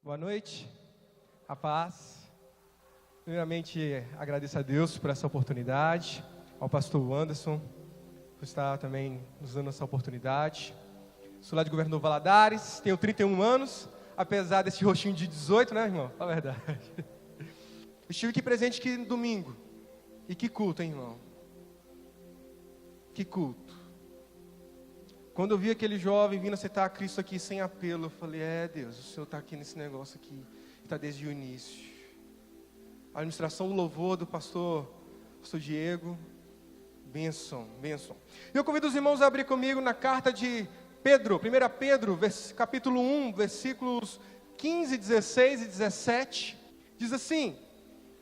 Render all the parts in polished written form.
Boa noite, a paz. Primeiramente, agradeço a Deus por essa oportunidade, ao pastor Anderson, por estar também nos dando essa oportunidade. Sou lá de Governador Valadares, tenho 31 anos, apesar desse rostinho de 18, né, irmão? Fala a verdade. Estive aqui presente aqui no domingo. E que culto, hein, irmão? Que culto. Quando eu vi aquele jovem vindo aceitar a Cristo aqui sem apelo, eu falei, Deus, o Senhor está aqui nesse negócio aqui, está desde o início. A administração, o louvor do pastor Diego, bênção. Eu convido os irmãos a abrir comigo na carta de Pedro, 1 Pedro, capítulo 1, versículos 15, 16 e 17, diz assim: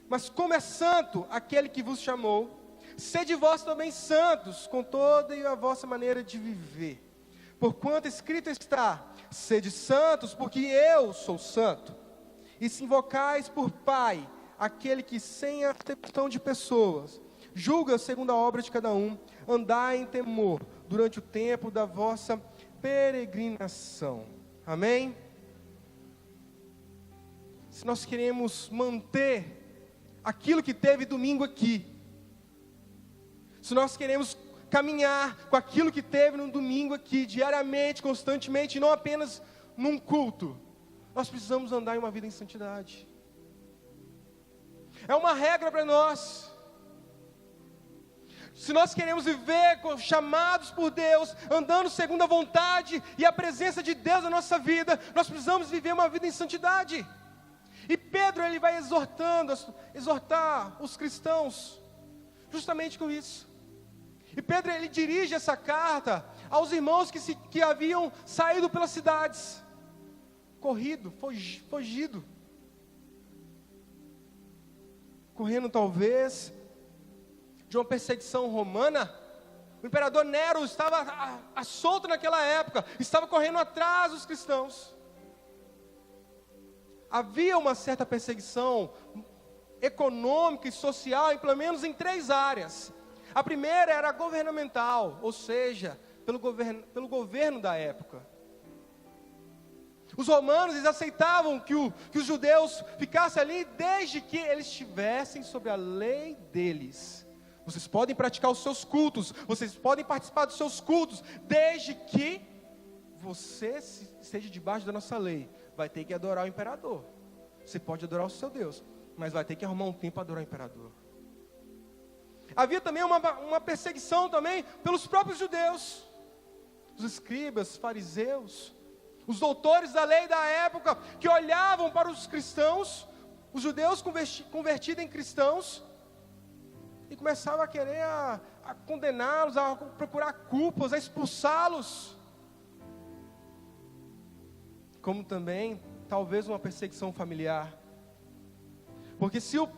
mas como é santo aquele que vos chamou, sede vós também santos, com toda a vossa maneira de viver. Porquanto escrito está, sede santos, porque eu sou santo. E se invocais por Pai, aquele que sem acepção de pessoas, julga segundo a obra de cada um, andai em temor, durante o tempo da vossa peregrinação. Amém? Se nós queremos manter aquilo que teve domingo aqui, se nós queremos caminhar com aquilo que teve no domingo aqui, diariamente, constantemente, e não apenas num culto, nós precisamos andar em uma vida em santidade. É uma regra para nós. Se nós queremos viver chamados por Deus, andando segundo a vontade e a presença de Deus na nossa vida, nós precisamos viver uma vida em santidade. E Pedro, ele vai exortar os cristãos justamente com isso. E Pedro, ele dirige essa carta aos irmãos que haviam saído pelas cidades, fugido, correndo talvez de uma perseguição romana. O imperador Nero estava solto naquela época, estava correndo atrás dos cristãos. Havia uma certa perseguição econômica e social, pelo menos em 3 áreas. A primeira era governamental, ou seja, pelo governo da época. Os romanos, eles aceitavam que os judeus ficassem ali desde que eles estivessem sob a lei deles. Vocês podem praticar os seus cultos, vocês podem participar dos seus cultos, desde que você esteja debaixo da nossa lei. Vai ter que adorar o imperador. Você pode adorar o seu Deus, mas vai ter que arrumar um tempo para adorar o imperador. Havia também uma perseguição também pelos próprios judeus, os escribas, fariseus, os doutores da lei da época, que olhavam para os cristãos, os judeus convertidos em cristãos, e começavam a querer a condená-los, a procurar culpas, a expulsá-los. Como também, talvez uma perseguição familiar. Porque se o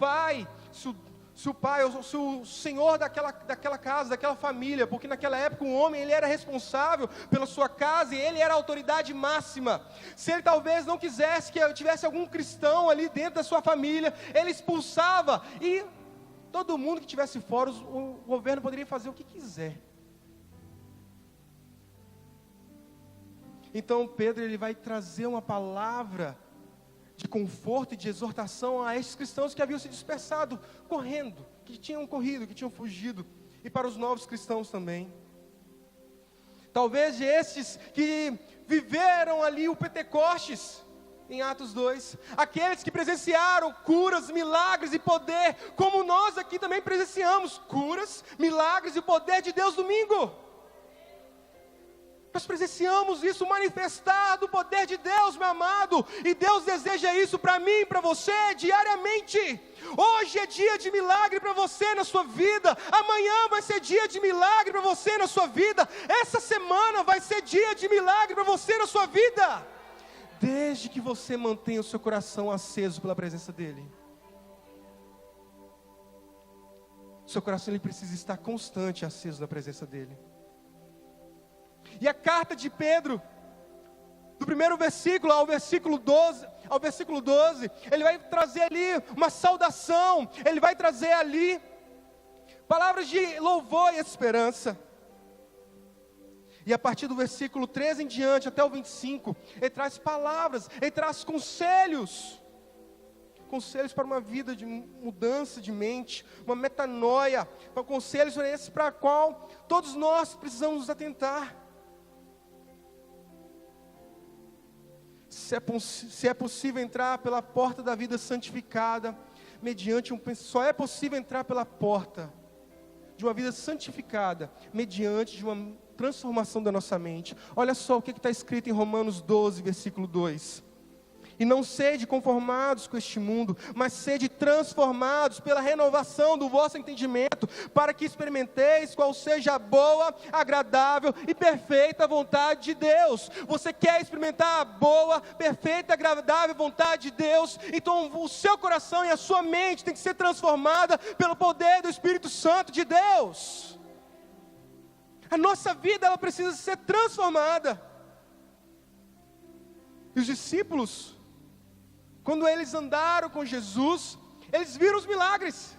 senhor daquela casa, daquela família, porque naquela época o homem, ele era responsável pela sua casa e ele era a autoridade máxima. Se ele talvez não quisesse que tivesse algum cristão ali dentro da sua família, ele expulsava, e todo mundo que estivesse fora, o governo poderia fazer o que quiser. Então Pedro, ele vai trazer uma palavra de conforto e de exortação a esses cristãos que haviam se dispersado, correndo, que tinham corrido, que tinham fugido, e para os novos cristãos também. Talvez esses que viveram ali o Pentecostes, em Atos 2, aqueles que presenciaram curas, milagres e poder, como nós aqui também presenciamos curas, milagres e poder de Deus domingo. Nós presenciamos isso, manifestar do poder de Deus, meu amado, e Deus deseja isso para mim e para você diariamente. Hoje é dia de milagre para você na sua vida, amanhã vai ser dia de milagre para você na sua vida, essa semana vai ser dia de milagre para você na sua vida, desde que você mantenha o seu coração aceso pela presença dEle. Seu coração, ele precisa estar constante aceso na presença dEle. E a carta de Pedro, do primeiro versículo ao versículo 12, ele vai trazer ali uma saudação, ele vai trazer ali palavras de louvor e esperança. E a partir do versículo 13 em diante, até o 25, ele traz palavras, ele traz conselhos. Conselhos para uma vida de mudança de mente, uma metanoia, para conselhos esses para a qual todos nós precisamos nos atentar. Se é possível entrar pela porta da vida santificada, só é possível entrar pela porta de uma vida santificada, mediante de uma transformação da nossa mente. Olha só o que está escrito em Romanos 12, versículo 2. E não sede conformados com este mundo, mas sede transformados pela renovação do vosso entendimento, para que experimenteis qual seja a boa, agradável e perfeita vontade de Deus. Você quer experimentar a boa, perfeita e agradável vontade de Deus? Então o seu coração e a sua mente tem que ser transformada pelo poder do Espírito Santo de Deus. A nossa vida, ela precisa ser transformada. E os discípulos, quando eles andaram com Jesus, eles viram os milagres.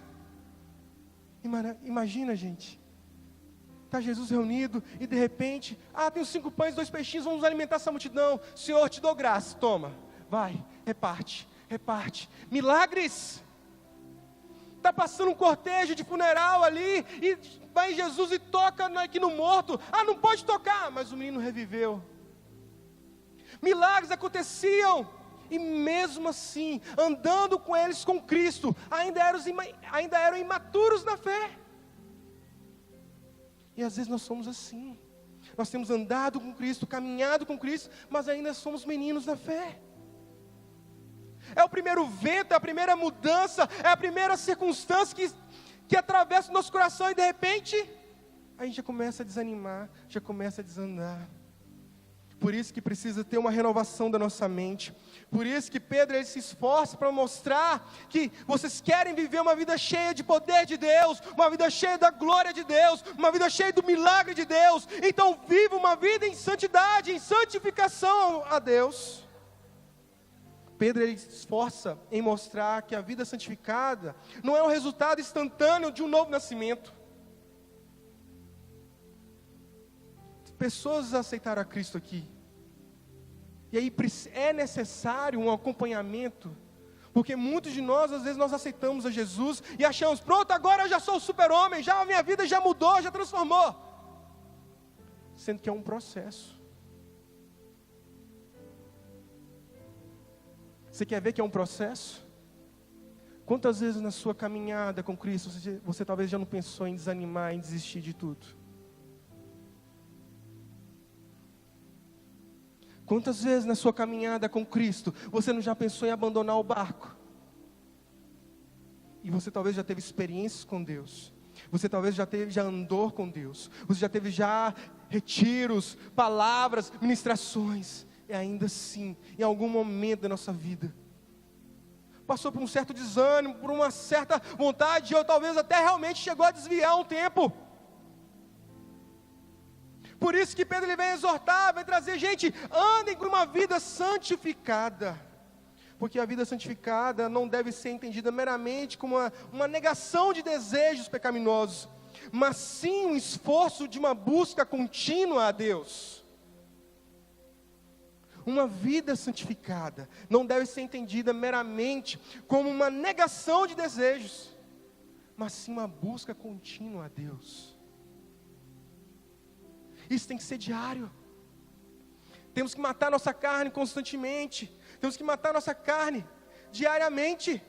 Imagina, gente, está Jesus reunido e de repente, tem os 5 pães e 2 peixinhos, vamos alimentar essa multidão. Senhor, te dou graça, toma, vai, reparte. Milagres. Está passando um cortejo de funeral ali, e vai Jesus e toca aqui no morto. Não pode tocar, mas o menino reviveu. Milagres aconteciam. E mesmo assim, andando com eles, com Cristo, ainda eram imaturos na fé. E às vezes nós somos assim. Nós temos andado com Cristo, caminhado com Cristo, mas ainda somos meninos na fé. É o primeiro vento, é a primeira mudança, é a primeira circunstância que atravessa o nosso coração, e de repente, a gente já começa a desanimar, já começa a desandar. Por isso que precisa ter uma renovação da nossa mente. Por isso que Pedro, ele se esforça para mostrar que vocês querem viver uma vida cheia de poder de Deus, uma vida cheia da glória de Deus, uma vida cheia do milagre de Deus. Então viva uma vida em santidade, em santificação a Deus. Pedro, ele se esforça em mostrar que a vida santificada não é um resultado instantâneo de um novo nascimento. Pessoas aceitaram a Cristo aqui, e aí é necessário um acompanhamento, porque muitos de nós, às vezes nós aceitamos a Jesus, e achamos, pronto, agora eu já sou o super-homem, já a minha vida já mudou, já transformou, sendo que é um processo. Você quer ver que é um processo? Quantas vezes na sua caminhada com Cristo, você talvez já não pensou em desanimar, em desistir de tudo? Quantas vezes na sua caminhada com Cristo, você não já pensou em abandonar o barco? E você talvez já teve experiências com Deus. Você talvez já andou com Deus. Você já teve retiros, palavras, ministrações. E ainda assim, em algum momento da nossa vida, passou por um certo desânimo, por uma certa vontade, ou talvez até realmente chegou a desviar um tempo. Por isso que Pedro, ele vem exortar, vai trazer, gente, andem por uma vida santificada. Porque a vida santificada não deve ser entendida meramente como uma negação de desejos pecaminosos, mas sim um esforço de uma busca contínua a Deus. Uma vida santificada não deve ser entendida meramente como uma negação de desejos, mas sim uma busca contínua a Deus. Isso tem que ser diário. Temos que matar nossa carne constantemente. Temos que matar nossa carne diariamente.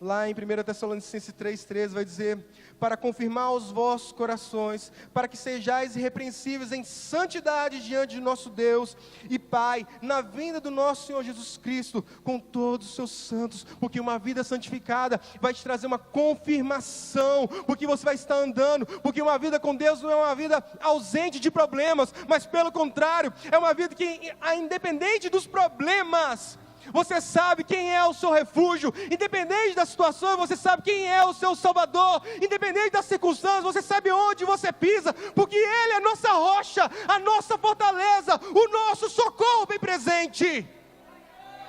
Lá em 1 Tessalonicenses 3,13 vai dizer: para confirmar os vossos corações, para que sejais irrepreensíveis em santidade diante de nosso Deus e Pai, na vinda do nosso Senhor Jesus Cristo, com todos os seus santos. Porque uma vida santificada vai te trazer uma confirmação, porque você vai estar andando, porque uma vida com Deus não é uma vida ausente de problemas, mas pelo contrário, é uma vida que, independente dos problemas, você sabe quem é o seu refúgio. Independente da situação, você sabe quem é o seu Salvador. Independente das circunstâncias, você sabe onde você pisa, porque Ele é a nossa rocha, a nossa fortaleza, o nosso socorro bem presente.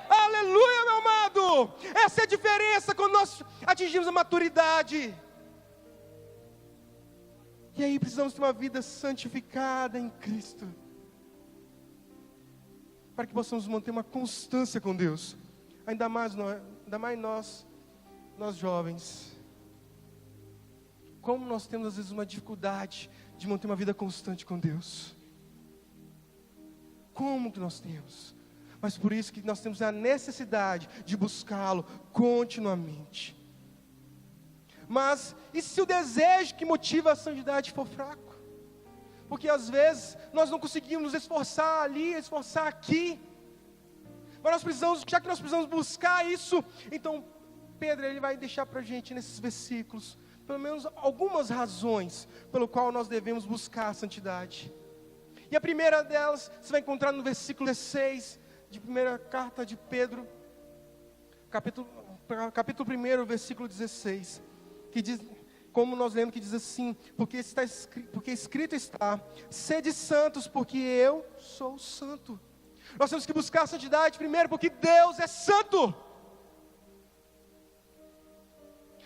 Aleluia, meu amado. Essa é a diferença quando nós atingimos a maturidade. E aí precisamos ter uma vida santificada em Cristo, para que possamos manter uma constância com Deus. Ainda mais nós jovens. Como nós temos às vezes uma dificuldade de manter uma vida constante com Deus. Como que nós temos? Mas por isso que nós temos a necessidade de buscá-lo continuamente. Mas, e se o desejo que motiva a santidade for fraco? Porque às vezes nós não conseguimos nos esforçar ali, esforçar aqui. Mas nós precisamos, já que nós precisamos buscar isso, então Pedro ele vai deixar para a gente nesses versículos, pelo menos algumas razões pelo qual nós devemos buscar a santidade. E a primeira delas, você vai encontrar no versículo 16, de primeira carta de Pedro, capítulo 1, versículo 16, que diz, como nós lemos, que diz assim, porque escrito está, sede santos, porque eu sou santo. Nós temos que buscar a santidade primeiro, porque Deus é santo.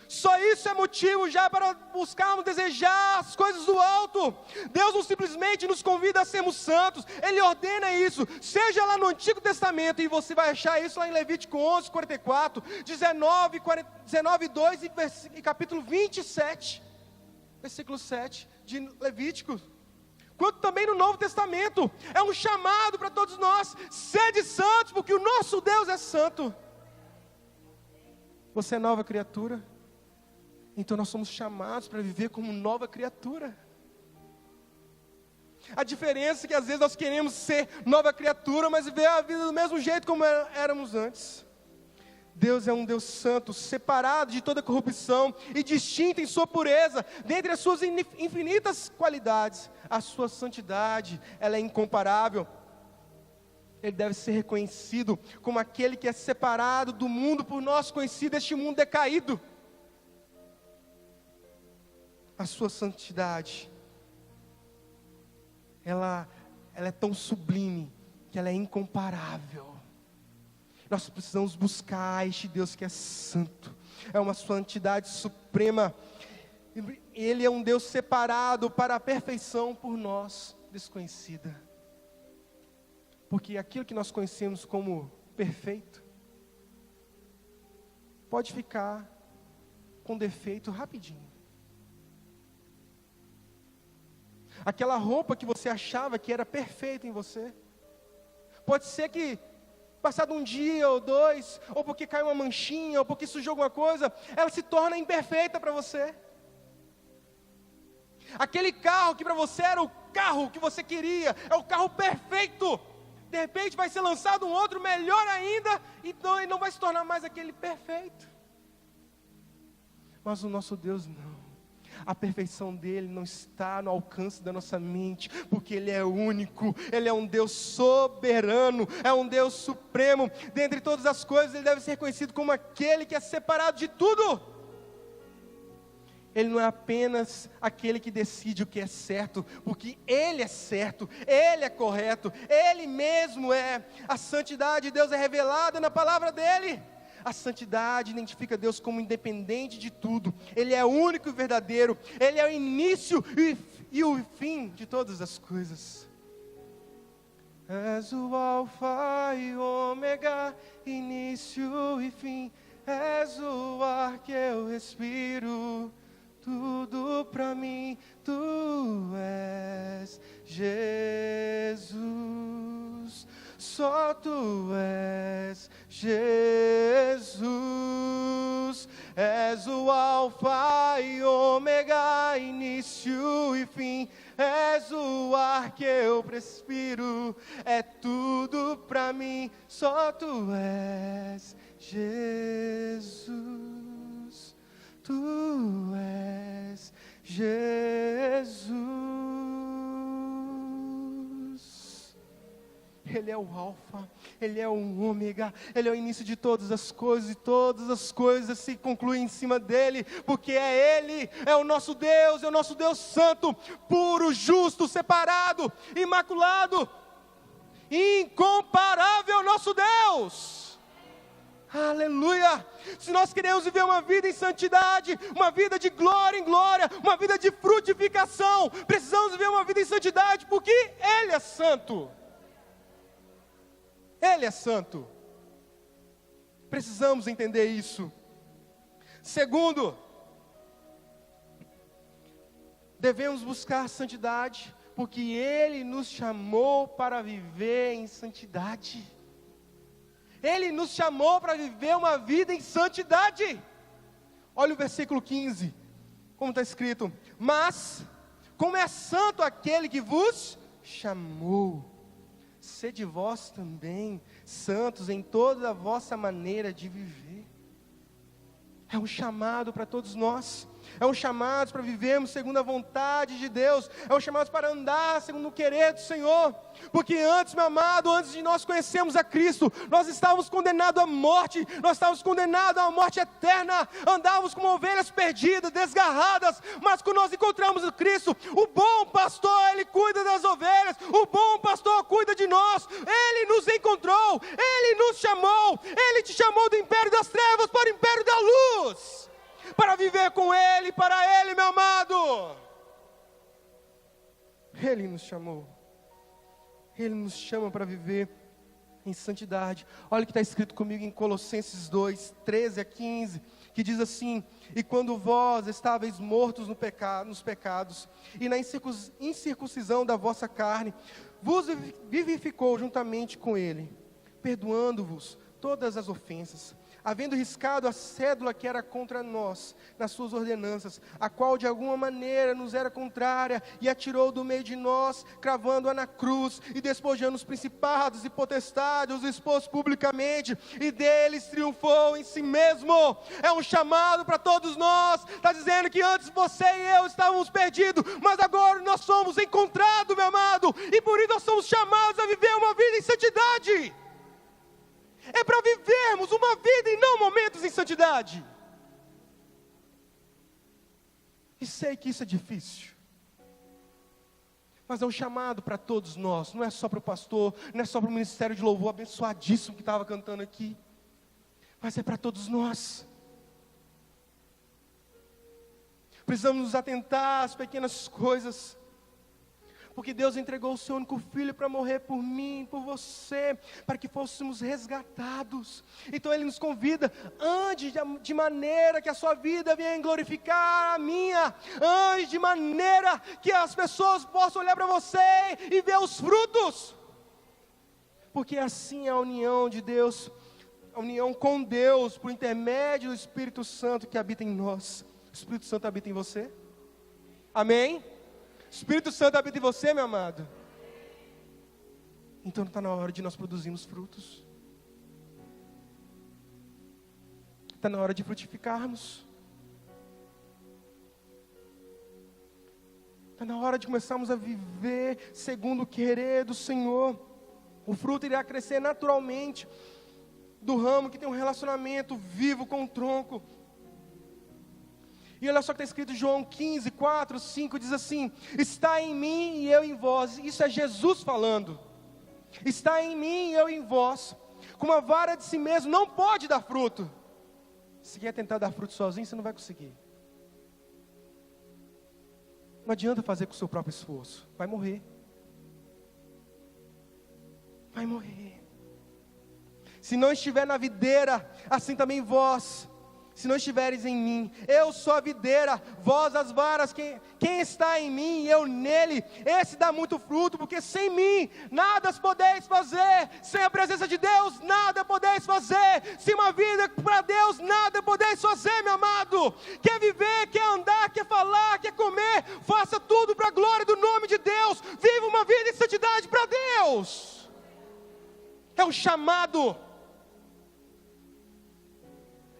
Só isso é motivo já para buscarmos desejar as coisas do alto. Deus não simplesmente nos convida a sermos santos, Ele ordena isso, seja lá no Antigo Testamento, e você vai achar isso lá em Levítico 11, 44, 19, 2 e capítulo 27, versículo 7 de Levítico. Quanto também no Novo Testamento, é um chamado para todos nós, sede santos, porque o nosso Deus é santo. Você é nova criatura? Então nós somos chamados para viver como nova criatura. A diferença é que às vezes nós queremos ser nova criatura, mas viver a vida do mesmo jeito como éramos antes. Deus é um Deus santo, separado de toda corrupção e distinto em sua pureza. Dentre as suas infinitas qualidades, a sua santidade, ela é incomparável. Ele deve ser reconhecido como aquele que é separado do mundo por nós, conhecido este mundo decaído. A sua santidade, ela é tão sublime, que ela é incomparável. Nós precisamos buscar este Deus que é santo, é uma santidade suprema. Ele é um Deus separado para a perfeição por nós, desconhecida. Porque aquilo que nós conhecemos como perfeito, pode ficar com defeito rapidinho. Aquela roupa que você achava que era perfeita em você, pode ser que passado um dia ou dois, ou porque caiu uma manchinha, ou porque sujou alguma coisa, ela se torna imperfeita para você. Aquele carro que para você era o carro que você queria, é o carro perfeito, de repente vai ser lançado um outro melhor ainda, então ele não vai se tornar mais aquele perfeito. Mas o nosso Deus não. A perfeição dele não está no alcance da nossa mente, porque ele é único, ele é um Deus soberano, é um Deus supremo. Dentre todas as coisas, ele deve ser reconhecido como aquele que é separado de tudo. Ele não é apenas aquele que decide o que é certo, porque ele é certo, ele é correto, ele mesmo é. A santidade de Deus é revelada na palavra dele. A santidade identifica Deus como independente de tudo. Ele é único e verdadeiro. Ele é o início e o fim de todas as coisas. És o alfa e ômega, início e fim. És o ar que eu respiro. Tudo pra mim, tu és Jesus. Só tu és Jesus. És o alfa e ômega, início e fim. És o ar que eu respiro. É tudo pra mim. Só tu és Jesus. Tu és Jesus. Ele é o alfa, ele é o ômega, ele é o início de todas as coisas, e todas as coisas se concluem em cima dele, porque é ele, é o nosso Deus santo, puro, justo, separado, imaculado, incomparável nosso Deus. Aleluia! Se nós queremos viver uma vida em santidade, uma vida de glória em glória, uma vida de frutificação, precisamos viver uma vida em santidade, porque Ele é santo. Ele é santo. Precisamos entender isso. Segundo, devemos buscar santidade, porque Ele nos chamou para viver em santidade. Ele nos chamou para viver uma vida em santidade. Olha o versículo 15, como está escrito: mas, como é santo aquele que vos chamou, sede vós também santos em toda a vossa maneira de viver. É um chamado para todos nós. É um chamado para vivermos segundo a vontade de Deus. É um chamado para andar segundo o querer do Senhor. Porque antes, meu amado, antes de nós conhecermos a Cristo, nós estávamos condenados à morte. Nós estávamos condenados à morte eterna. Andávamos como ovelhas perdidas, desgarradas. Mas quando nós encontramos o Cristo, o bom pastor, Ele cuida das ovelhas. O bom pastor cuida de nós. Ele nos encontrou. Ele nos chamou. Ele te chamou do império das trevas para o império da luz. Para viver com Ele, para Ele, meu amado. Ele nos chamou. Ele nos chama para viver em santidade. Olha o que está escrito comigo em Colossenses 2, 13 a 15, que diz assim: e quando vós estáveis mortos nos pecados, e na incircuncisão da vossa carne, vos vivificou juntamente com Ele, perdoando-vos todas as ofensas, havendo riscado a cédula que era contra nós, nas suas ordenanças, a qual de alguma maneira nos era contrária, e a tirou do meio de nós, cravando-a na cruz, e despojando os principados e potestades, os expôs publicamente, e deles triunfou em si mesmo. É um chamado para todos nós. Está dizendo que antes você e eu estávamos perdidos, mas agora nós somos encontrados, meu amado, e por isso nós somos chamados a viver uma vida em santidade. É para vivermos uma vida e não momentos em santidade. E sei que isso é difícil, mas é um chamado para todos nós. Não é só para o pastor, não é só para o ministério de louvor abençoadíssimo que estava cantando aqui, mas é para todos nós. Precisamos nos atentar às pequenas coisas, porque Deus entregou o seu único Filho para morrer por mim, por você, para que fôssemos resgatados. Então Ele nos convida: ande de maneira que a sua vida venha glorificar a minha. Ande de maneira que as pessoas possam olhar para você e ver os frutos. Porque assim é a união de Deus, a união com Deus, por intermédio do Espírito Santo que habita em nós. O Espírito Santo habita em você? Amém? Espírito Santo habita em você, meu amado. Então está na hora de nós produzirmos frutos. Está na hora de frutificarmos. Está na hora de começarmos a viver segundo o querer do Senhor. O fruto irá crescer naturalmente do ramo que tem um relacionamento vivo com o tronco. E olha só que está escrito em João 15, 4, 5, diz assim: está em mim e eu em vós. Isso é Jesus falando. Está em mim e eu em vós. Com uma vara de si mesmo não pode dar fruto. Se quer tentar dar fruto sozinho, você não vai conseguir. Não adianta fazer com o seu próprio esforço. Vai morrer. Vai morrer. Se não estiver na videira, assim também vós. Se não estiveres em mim, eu sou a videira, vós as varas, quem está em mim e eu nele, esse dá muito fruto, porque sem mim nada podeis fazer, sem a presença de Deus nada podeis fazer, sem uma vida para Deus nada podeis fazer, meu amado. Quer viver, quer andar, quer falar, quer comer, faça tudo para a glória do nome de Deus, viva uma vida em santidade para Deus. É um chamado.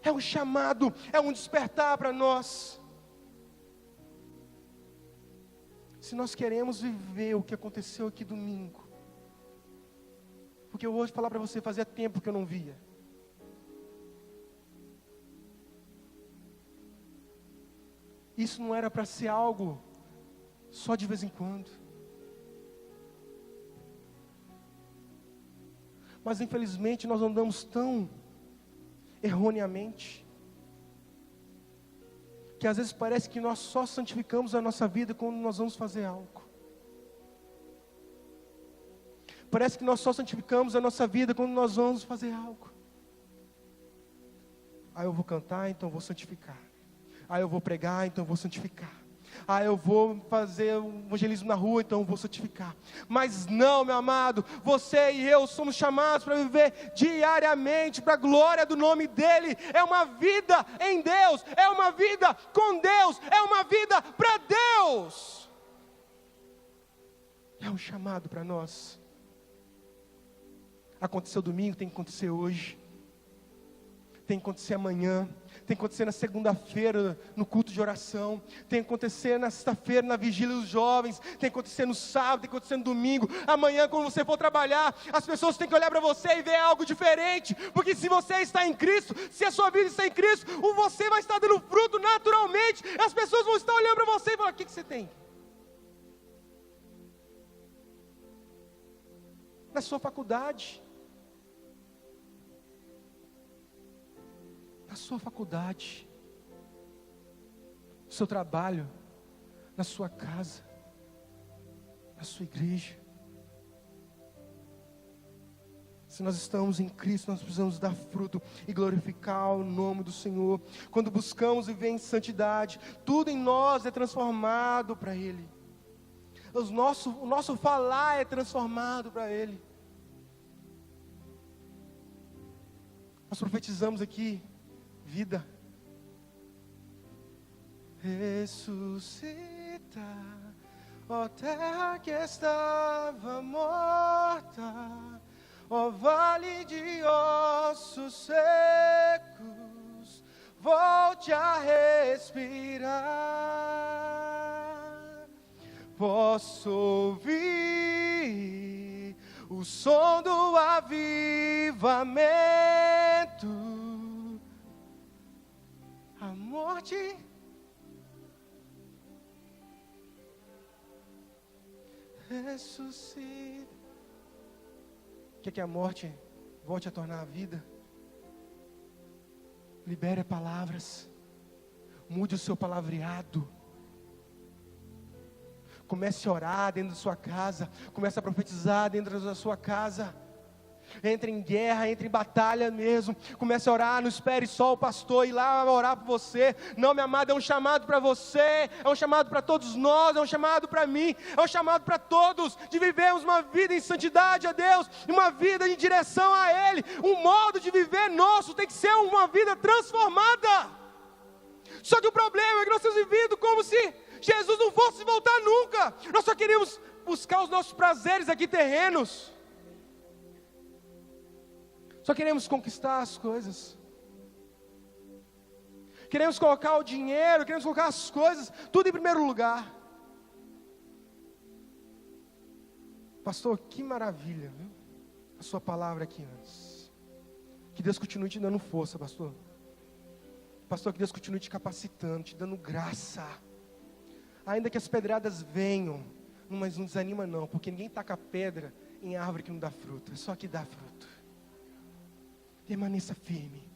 É um chamado, é um despertar para nós. Se nós queremos viver o que aconteceu aqui domingo, porque eu vou falar para você, fazia tempo que eu não via. Isso não era para ser algo só de vez em quando. Mas infelizmente nós andamos tão erroneamente. Que às vezes parece que nós só santificamos a nossa vida quando nós vamos fazer algo. Parece que nós só santificamos a nossa vida quando nós vamos fazer algo. Aí eu vou cantar, então eu vou santificar. Aí eu vou pregar, então eu vou santificar. Aí eu vou fazer evangelismo na rua, então eu vou santificar. Mas não, meu amado, você e eu somos chamados para viver diariamente para a glória do nome dEle. É uma vida em Deus, é uma vida com Deus, é uma vida para Deus. É um chamado para nós. Aconteceu domingo, tem que acontecer hoje. Tem que acontecer amanhã. Tem que acontecer na segunda-feira, no culto de oração. Tem que acontecer na sexta-feira, na vigília dos jovens. Tem que acontecer no sábado, tem que acontecer no domingo. Amanhã, quando você for trabalhar, as pessoas têm que olhar para você e ver algo diferente. Porque se você está em Cristo, se a sua vida está em Cristo, você vai estar dando fruto naturalmente. As pessoas vão estar olhando para você e falar: o que você tem? Na sua faculdade. Na sua faculdade, no seu trabalho, na sua casa, na sua igreja. Se nós estamos em Cristo, nós precisamos dar fruto e glorificar o nome do Senhor. Quando buscamos viver em santidade, tudo em nós é transformado para Ele. O nosso falar é transformado para Ele. Nós profetizamos aqui vida. Ressuscita, ó terra que estava morta, ó vale de ossos secos, volte a respirar. Posso ouvir o som do avivamento. A morte ressuscita. Quer que a morte volte a tornar a vida? Libere palavras. Mude o seu palavreado. Comece a orar dentro da sua casa. Comece a profetizar dentro da sua casa. Entre em guerra, entre em batalha mesmo. Comece a orar, não espere só o pastor ir lá orar por você. Não, minha amada, é um chamado para você. É um chamado para todos nós. É um chamado para mim. É um chamado para todos. De vivermos uma vida em santidade a Deus. Uma vida em direção a Ele. Um modo de viver nosso tem que ser uma vida transformada. Só que o problema é que nós temos vivido como se Jesus não fosse voltar nunca. Nós só queríamos buscar os nossos prazeres aqui terrenos. Só queremos conquistar as coisas. Queremos colocar o dinheiro, queremos colocar as coisas, tudo em primeiro lugar. Pastor, que maravilha, viu? A sua palavra aqui antes. Que Deus continue te dando força, pastor. Pastor, que Deus continue te capacitando, te dando graça. Ainda que as pedradas venham, mas não desanima não, porque ninguém taca pedra em árvore que não dá fruto, é só que dá fruto. Permaneça firme.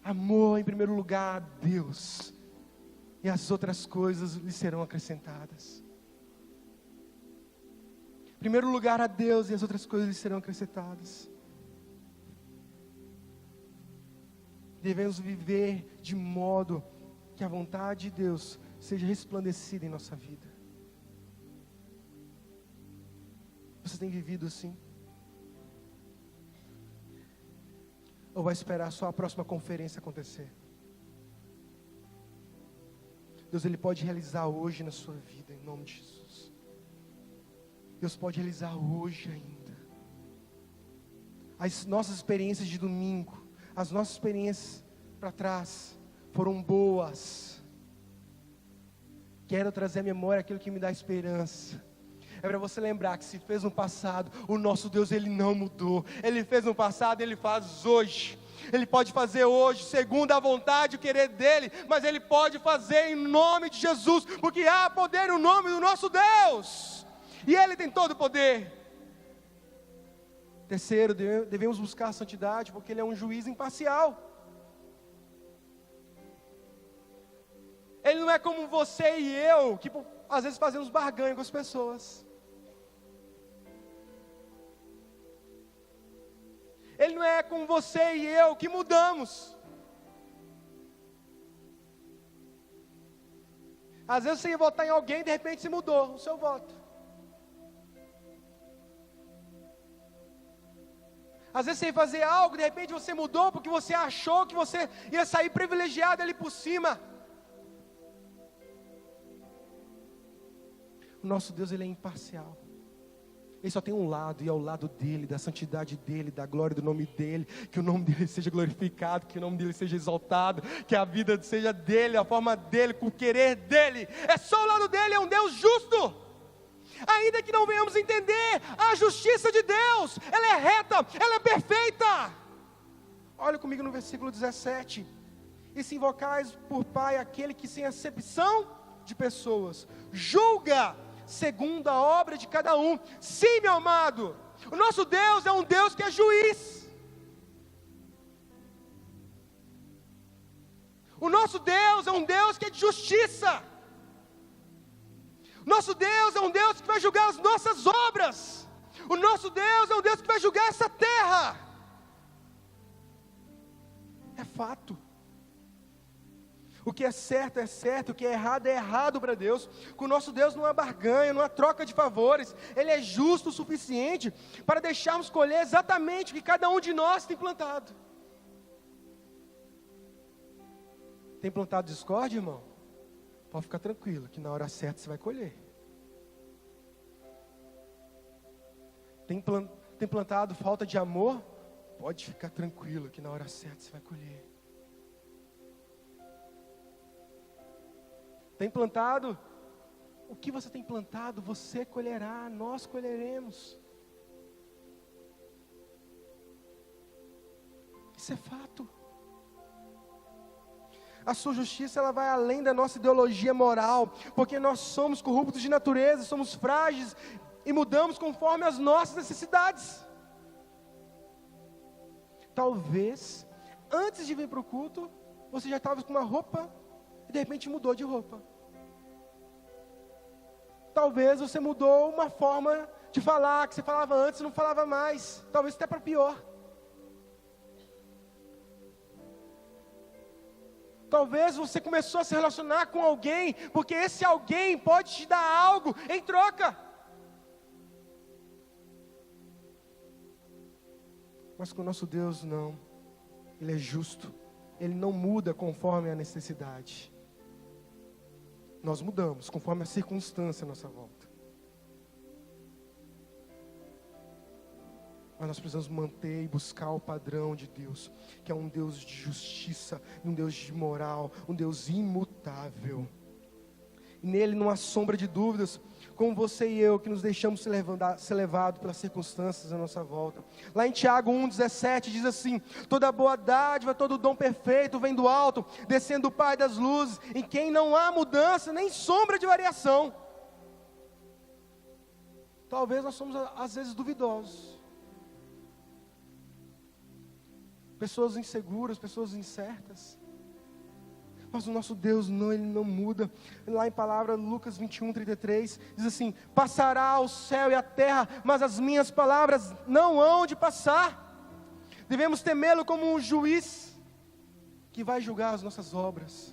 Amor em primeiro lugar a Deus, e as outras coisas lhe serão acrescentadas. Em primeiro lugar a Deus, e as outras coisas lhe serão acrescentadas. Devemos viver de modo que a vontade de Deus seja resplandecida em nossa vida. Você tem vivido assim? Ou vai esperar só a próxima conferência acontecer? Deus, Ele pode realizar hoje na sua vida, em nome de Jesus. Deus pode realizar hoje ainda. As nossas experiências de domingo, as nossas experiências para trás, foram boas. Quero trazer à memória aquilo que me dá esperança. É para você lembrar que se fez no passado, o nosso Deus, Ele não mudou. Ele fez no passado, Ele faz hoje. Ele pode fazer hoje, segundo a vontade e o querer dEle, mas Ele pode fazer em nome de Jesus, porque há poder no nome do nosso Deus, e Ele tem todo o poder. Terceiro, devemos buscar a santidade, porque Ele é um juiz imparcial. Ele não é como você e eu, que às vezes fazemos barganha com as pessoas. Ele não é como você e eu, que mudamos. Às vezes você ia votar em alguém e de repente você mudou o seu voto. Às vezes você ia fazer algo, de repente você mudou porque você achou que você ia sair privilegiado ali por cima. O nosso Deus, Ele é imparcial. Ele só tem um lado, e é o lado dEle, da santidade dEle, da glória do nome dEle. Que o nome dEle seja glorificado, que o nome dEle seja exaltado, que a vida seja dEle, a forma dEle, com o querer dEle. É só o lado dEle, é um Deus justo. Ainda que não venhamos entender a justiça de Deus, ela é reta, ela é perfeita. Olha comigo no versículo 17. E se invocais por Pai aquele que sem acepção de pessoas julga segundo a obra de cada um. Sim, meu amado, o nosso Deus é um Deus que é juiz. O nosso Deus é um Deus que é de justiça. Nosso Deus é um Deus que vai julgar as nossas obras. O nosso Deus é um Deus que vai julgar essa terra. É fato. O que é certo, o que é errado para Deus. Com o nosso Deus não há barganha, não há troca de favores. Ele é justo o suficiente para deixarmos colher exatamente o que cada um de nós tem plantado. Tem plantado discórdia, irmão? Pode ficar tranquilo, que na hora certa você vai colher. Tem plantado falta de amor? Pode ficar tranquilo, que na hora certa você vai colher. Tem plantado? O que você tem plantado, você colherá, nós colheremos. Isso é fato. A sua justiça, ela vai além da nossa ideologia moral, porque nós somos corruptos de natureza, somos frágeis e mudamos conforme as nossas necessidades. Talvez, antes de vir para o culto, você já estava com uma roupa e de repente mudou de roupa. Talvez você mudou uma forma de falar, que você falava antes e não falava mais, talvez até para pior. Talvez você começou a se relacionar com alguém, porque esse alguém pode te dar algo em troca. Mas com o nosso Deus não, Ele é justo, Ele não muda conforme a necessidade. Nós mudamos conforme a circunstância à nossa volta. Mas nós precisamos manter e buscar o padrão de Deus, que é um Deus de justiça, um Deus de moral, um Deus imutável. E nele não há sombra de dúvidas, como você e eu, que nos deixamos ser levados pelas circunstâncias à nossa volta. Lá em Tiago 1,17 diz assim: toda boa dádiva, todo dom perfeito vem do alto, descendo do Pai das luzes, em quem não há mudança, nem sombra de variação. Talvez nós somos às vezes duvidosos. Pessoas inseguras, pessoas incertas. Mas o nosso Deus não, Ele não muda. Lá em palavra, Lucas 21:33, diz assim: passará o céu e a terra, mas as minhas palavras não hão de passar. Devemos temê-lo como um juiz, que vai julgar as nossas obras.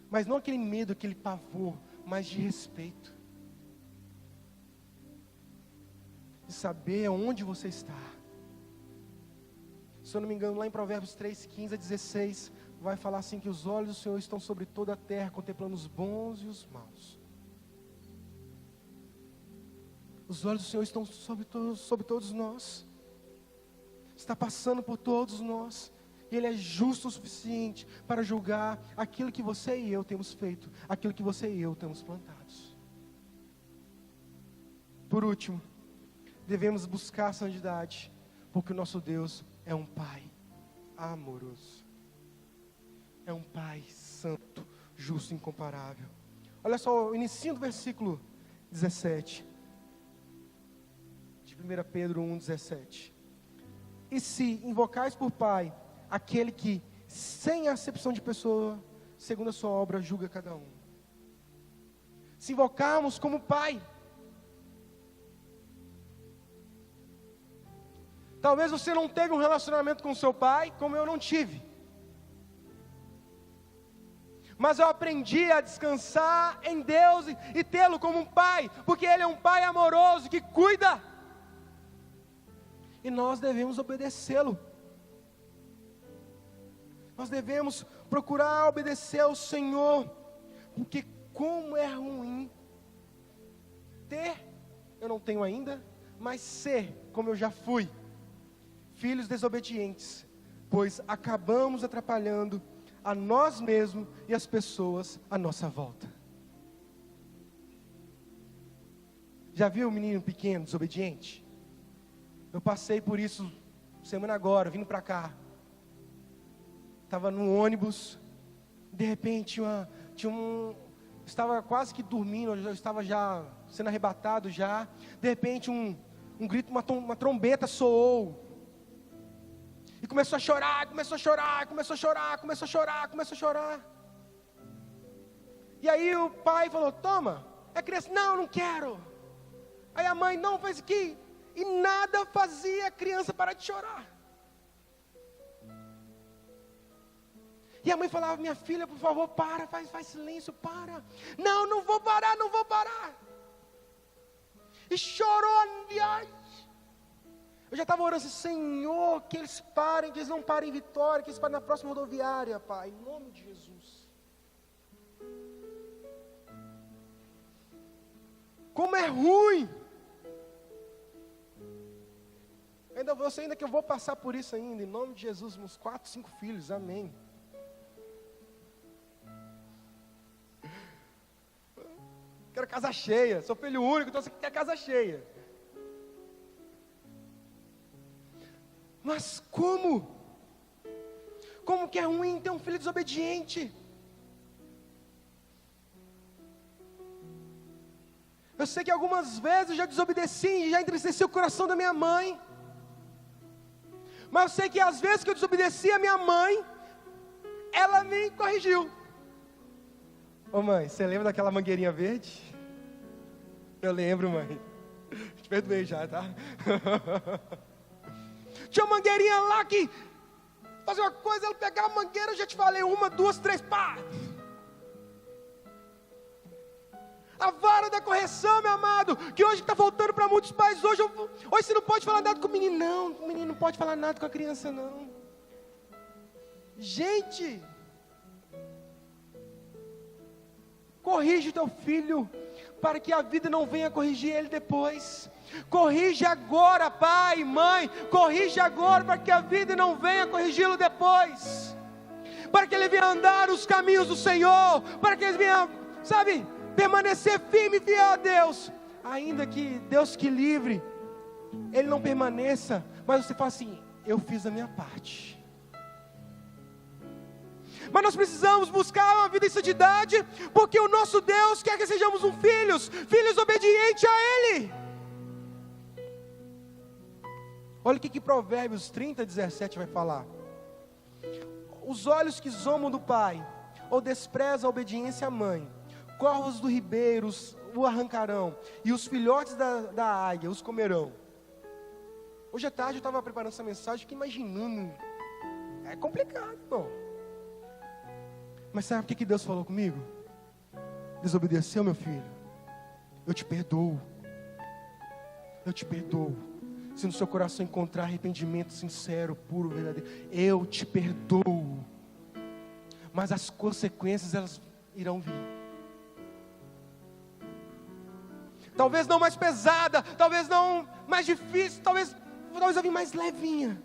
Mas não aquele medo, aquele pavor, mas de respeito. De saber onde você está. Se eu não me engano, lá em Provérbios 3:15-16, vai falar assim, que os olhos do Senhor estão sobre toda a terra, contemplando os bons e os maus. Os olhos do Senhor estão sobre todos nós. Está passando por todos nós. E Ele é justo o suficiente para julgar aquilo que você e eu temos feito, aquilo que você e eu temos plantados. Por último, devemos buscar a santidade, porque o nosso Deus é um Pai amoroso. É um Pai santo, justo e incomparável. Olha só o início do versículo 17. de 1 Pedro 1,17. E se invocais por Pai, aquele que, sem acepção de pessoa, segundo a sua obra, julga cada um. Se invocarmos como Pai, talvez você não teve um relacionamento com seu pai, como eu não tive. Mas eu aprendi a descansar em Deus e tê-lo como um pai, porque Ele é um pai amoroso que cuida. E nós devemos obedecê-lo. Nós devemos procurar obedecer ao Senhor, porque como é ruim ter, eu não tenho ainda, mas ser como eu já fui, filhos desobedientes, pois acabamos atrapalhando a nós mesmos e as pessoas à nossa volta. Já viu o menino pequeno, desobediente? Eu passei por isso semana agora, vindo para cá. Estava no ônibus, de repente estava quase que dormindo, eu estava já sendo arrebatado já. De repente um grito, uma trombeta soou. E começou a chorar. E aí o pai falou, toma. A criança, não quero. Aí a mãe, não, faz aqui. E nada fazia a criança parar de chorar. E a mãe falava, minha filha, por favor, para, faz silêncio, para. Não vou parar. E chorou, aliás. Eu já estava orando assim, Senhor, que eles não parem em Vitória, que eles parem na próxima rodoviária, Pai, em nome de Jesus. Como é ruim. Eu sei ainda que eu vou passar por isso ainda, em nome de Jesus, uns 4, 5 filhos, amém. Quero casa cheia, sou filho único, então você quer casa cheia. Mas como que é ruim ter um filho desobediente? Eu sei que algumas vezes eu já desobedeci e já entristeci o coração da minha mãe. Mas eu sei que às vezes que eu desobedeci a minha mãe, ela me corrigiu. Ô mãe, você lembra daquela mangueirinha verde? Eu lembro, mãe. Te perdoei já, tá? Tinha uma mangueirinha lá que fazia uma coisa, ela pegava a mangueira, eu já te falei, 1, 2, 3, pá. A vara da correção, meu amado, que hoje está voltando para muitos pais. Hoje você não pode falar nada com o menino, não. O menino não pode falar nada com a criança, não. Gente, corrige o teu filho, para que a vida não venha corrigir ele depois. Corrige agora, pai, mãe, corrige agora, para que a vida não venha corrigi-lo depois. Para que ele venha andar os caminhos do Senhor, para que ele venha, permanecer firme e fiel a Deus. Ainda que Deus que livre, ele não permaneça, mas você fala assim, eu fiz a minha parte. Mas nós precisamos buscar uma vida em santidade, porque o nosso Deus quer que sejamos filhos obedientes a Ele. Olha o que Provérbios 30:17 vai falar. Os olhos que zombam do pai, ou desprezam a obediência à mãe, corvos do ribeiro o arrancarão, e os filhotes da águia os comerão. Hoje à tarde eu estava preparando essa mensagem, fiquei imaginando. É complicado, irmão. Mas sabe o que Deus falou comigo? Desobedeceu, meu filho? Eu te perdoo. Se no seu coração encontrar arrependimento sincero, puro, verdadeiro, eu te perdoo. Mas as consequências, elas irão vir. Talvez não mais pesada, talvez não mais difícil, talvez vai vir mais levinha.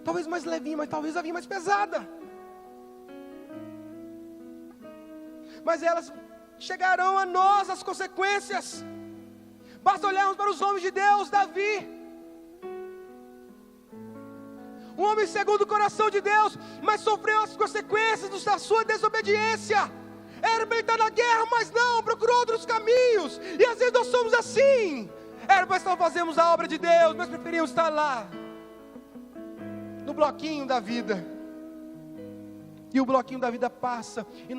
Talvez mais levinha, mas talvez vai vir mais pesada. Mas elas chegarão a nós, as consequências. Basta olharmos para os homens de Deus. Davi, um homem segundo o coração de Deus, mas sofreu as consequências da sua desobediência. Era para ele estar na guerra, mas não, procurou outros caminhos. E às vezes nós somos assim. Era para nós fazermos a obra de Deus, mas preferimos estar lá, no bloquinho da vida. E o bloquinho da vida passa, e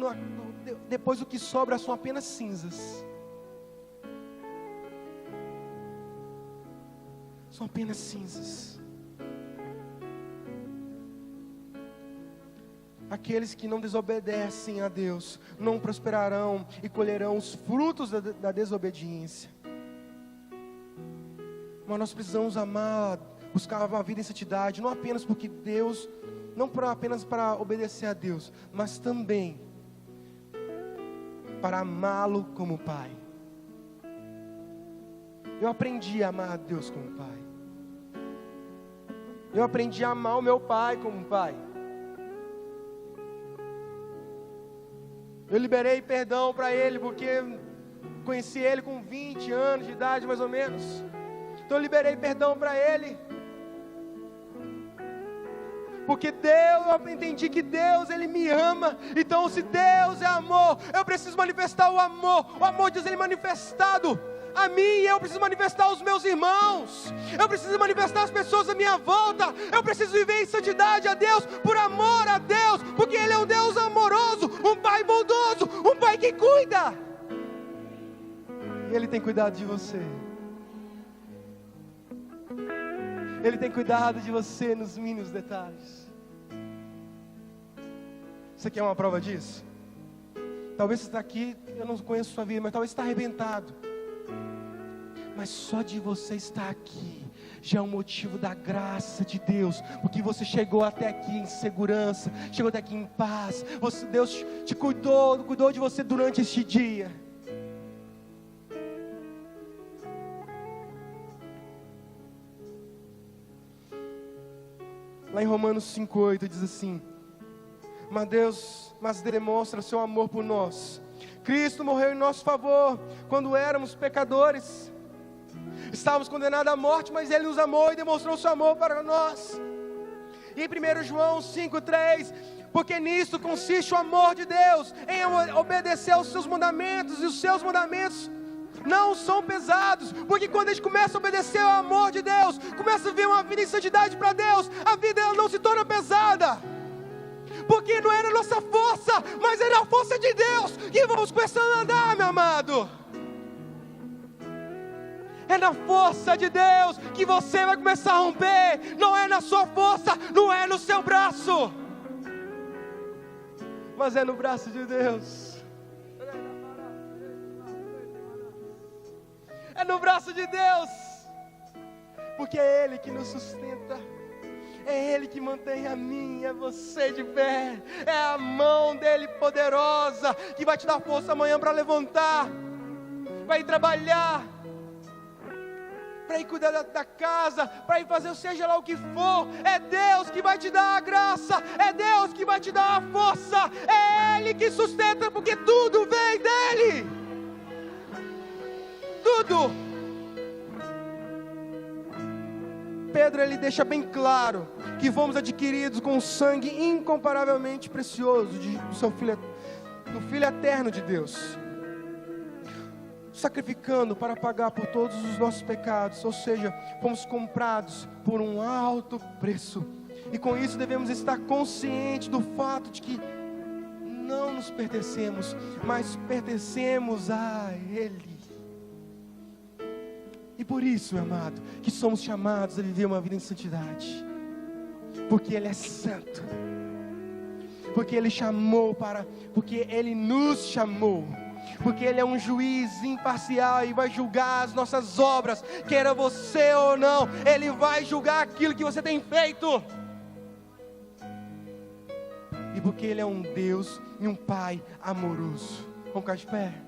depois o que sobra são apenas cinzas. São apenas cinzas. Aqueles que não desobedecem a Deus não prosperarão e colherão os frutos da desobediência. Mas nós precisamos amar, buscar uma vida em santidade, não apenas porque Deus, não apenas para obedecer a Deus, mas também para amá-lo como Pai. Eu aprendi a amar a Deus como Pai. Eu aprendi a amar o meu pai como Pai. Eu liberei perdão para ele, porque conheci ele com 20 anos de idade, mais ou menos. Então eu liberei perdão para ele. Porque Deus, eu entendi que Deus, Ele me ama. Então se Deus é amor, eu preciso manifestar o amor. O amor de Deus, Ele é manifestado a mim, e eu preciso manifestar aos meus irmãos. Eu preciso manifestar as pessoas à minha volta. Eu preciso viver em santidade a Deus, por amor a Deus, porque Ele é um Deus amoroso, um Pai bondoso, um Pai que cuida. E Ele tem cuidado de você. Ele tem cuidado de você nos mínimos detalhes. Você quer uma prova disso? Talvez você está aqui, eu não conheço sua vida, mas talvez você está arrebentado. Mas só de você estar aqui já é um motivo da graça de Deus, porque você chegou até aqui em segurança, chegou até aqui em paz. Deus te cuidou de você durante este dia. Lá em Romanos 5,8 diz assim: mas Deus demonstra o seu amor por nós. Cristo morreu em nosso favor quando éramos pecadores. Estávamos condenados à morte, mas Ele nos amou e demonstrou o seu amor para nós. E em 1 João 5,3: porque nisto consiste o amor de Deus, em obedecer aos seus mandamentos, e os seus mandamentos não são pesados. Porque quando a gente começa a obedecer ao amor de Deus, começa a viver uma vida em santidade para Deus, a vida ela não se torna pesada. Porque não era a nossa força, mas era a força de Deus que vamos começando a andar, meu amado. É na força de Deus que você vai começar a romper. Não é na sua força, não é no seu braço, mas é no braço de Deus. É no braço de Deus, porque é Ele que nos sustenta. É Ele que mantém a mim e a você de pé. É a mão dEle poderosa que vai te dar força amanhã para levantar, para ir trabalhar, para ir cuidar da casa, para ir fazer seja lá o que for. É Deus que vai te dar a graça, é Deus que vai te dar a força, é Ele que sustenta, porque tudo vem dEle. Tudo. Pedro, ele deixa bem claro que fomos adquiridos com um sangue incomparavelmente precioso do Filho eterno de Deus, sacrificando para pagar por todos os nossos pecados. Ou seja, fomos comprados por um alto preço, e com isso devemos estar conscientes do fato de que não nos pertencemos, mas pertencemos a Ele. E por isso, meu amado, que somos chamados a viver uma vida em santidade, porque Ele é santo, porque Ele porque Ele nos chamou, porque Ele é um juiz imparcial e vai julgar as nossas obras, queira você ou não. Ele vai julgar aquilo que você tem feito, e porque Ele é um Deus e um Pai amoroso. Vamos ficar de pé.